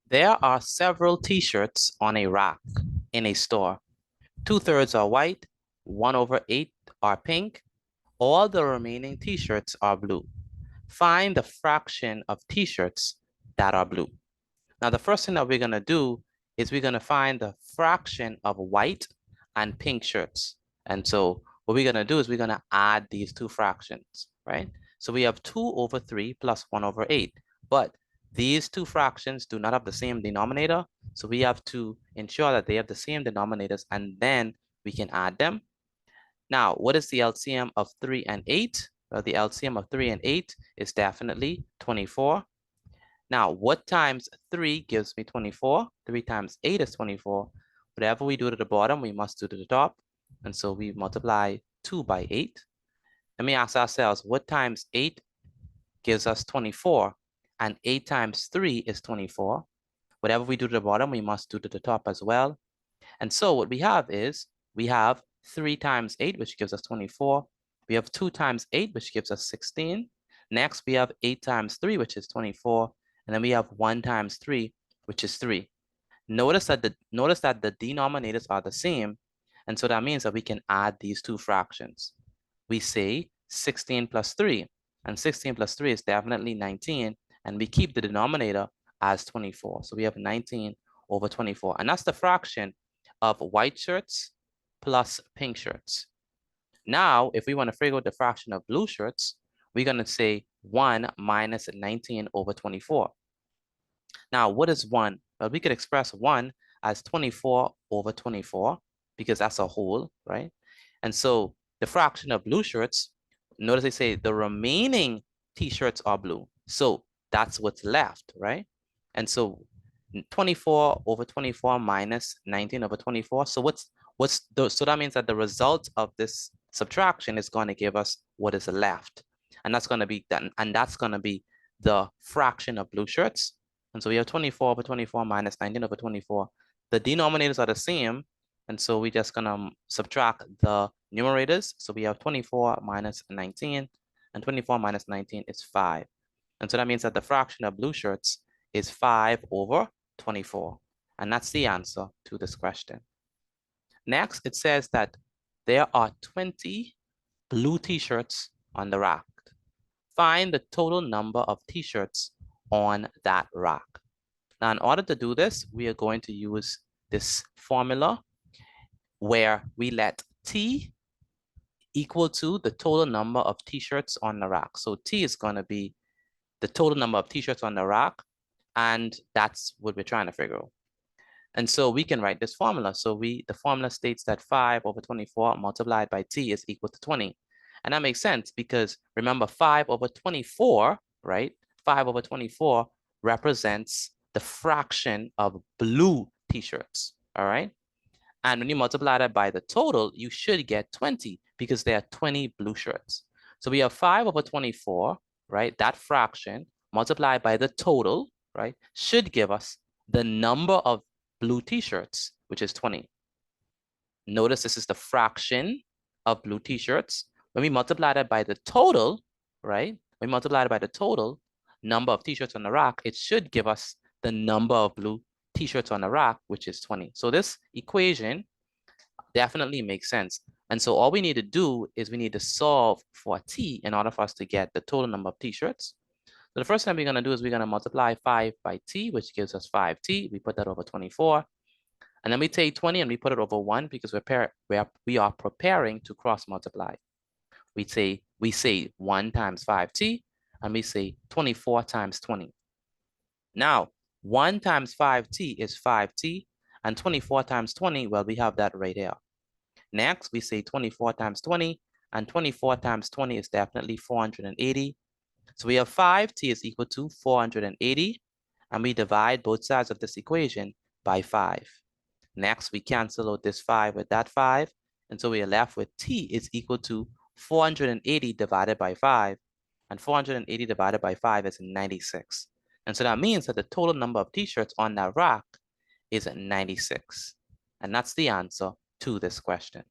There are several t-shirts on a rack in a store. 2/3 are white, 1/8 are pink, all the remaining t-shirts are blue. Find the fraction of t-shirts that are blue. Now, the first thing that we're gonna do is we're gonna find the fraction of white and pink shirts. And so what we're gonna do is we're gonna add these two fractions, right? So we have 2/3 plus 1/8, but these two fractions do not have the same denominator. So we have to ensure that they have the same denominators and then we can add them. Now, what is the LCM of 3 and 8? Well, the LCM of 3 and 8 is definitely 24. Now, what times 3 gives me 24? 3 times 8 is 24. Whatever we do to the bottom, we must do to the top. And so we multiply 2 by 8. Let me ask ourselves, what times 8 gives us 24? And 8 times 3 is 24. Whatever we do to the bottom, we must do to the top as well. And so what we have is, we have 3 times 8, which gives us 24. We have 2 times 8, which gives us 16. Next, we have 8 times 3, which is 24. And then we have 1 times 3, which is 3. Notice that the denominators are the same. And so that means that we can add these two fractions. We say 16 plus 3. And 16 plus 3 is definitely 19. And we keep the denominator as 24. So we have 19/24. And that's the fraction of white shirts plus pink shirts. Now, if we want to figure out the fraction of blue shirts, we're going to say 1 minus 19/24. Now, what is 1? Well, we could express 1 as 24/24 because that's a whole, right? And so the fraction of blue shirts, notice they say the remaining t-shirts are blue. So that's what's left, right? And so 24/24 minus 19/24. So so that means that the result of this subtraction is going to give us what is left. And that's going to be the fraction of blue shirts. And so we have 24/24 minus 19/24. The denominators are the same. And so we're just gonna subtract the numerators. So we have 24 minus 19, and 24 minus 19 is 5. And so that means that the fraction of blue shirts is 5/24. And that's the answer to this question. Next, it says that there are 20 blue t-shirts on the rack. Find the total number of t-shirts on that rack. Now, in order to do this, we are going to use this formula where we let T equal to the total number of t-shirts on the rack. So T is going to be the total number of t-shirts on the rack, and that's what we're trying to figure out. And so we can write this formula. So the formula states that 5/24 multiplied by T is equal to 20. And that makes sense because remember 5/24, right? 5/24 represents the fraction of blue t-shirts, all right? And when you multiply that by the total, you should get 20 because there are 20 blue shirts. So we have 5/24, right? That fraction multiplied by the total, right, should give us the number of blue t-shirts, which is 20. Notice this is the fraction of blue t-shirts. When we multiply that by the total, right? When we multiply it by the total number of t-shirts on the rack, it should give us the number of blue t-shirts on the rack, which is 20. So this equation definitely makes sense. And so all we need to do is we need to solve for T in order for us to get the total number of t-shirts. So the first thing we're going to do is we're going to multiply 5 by T, which gives us 5T. We put that over 24. And then we take 20 and we put it over 1 because we are preparing to cross multiply. We say 1 times 5T, and we say 24 times 20. Now, 1 times 5T is 5T, and 24 times 20, well, we have that right here. Next, we say 24 times 20, and 24 times 20 is definitely 480. So we have 5T is equal to 480, and we divide both sides of this equation by 5. Next, we cancel out this 5 with that 5, and so we are left with T is equal to 480 divided by 5, and 480 divided by 5 is 96. And so that means that the total number of t-shirts on that rack is 96. And that's the answer to this question.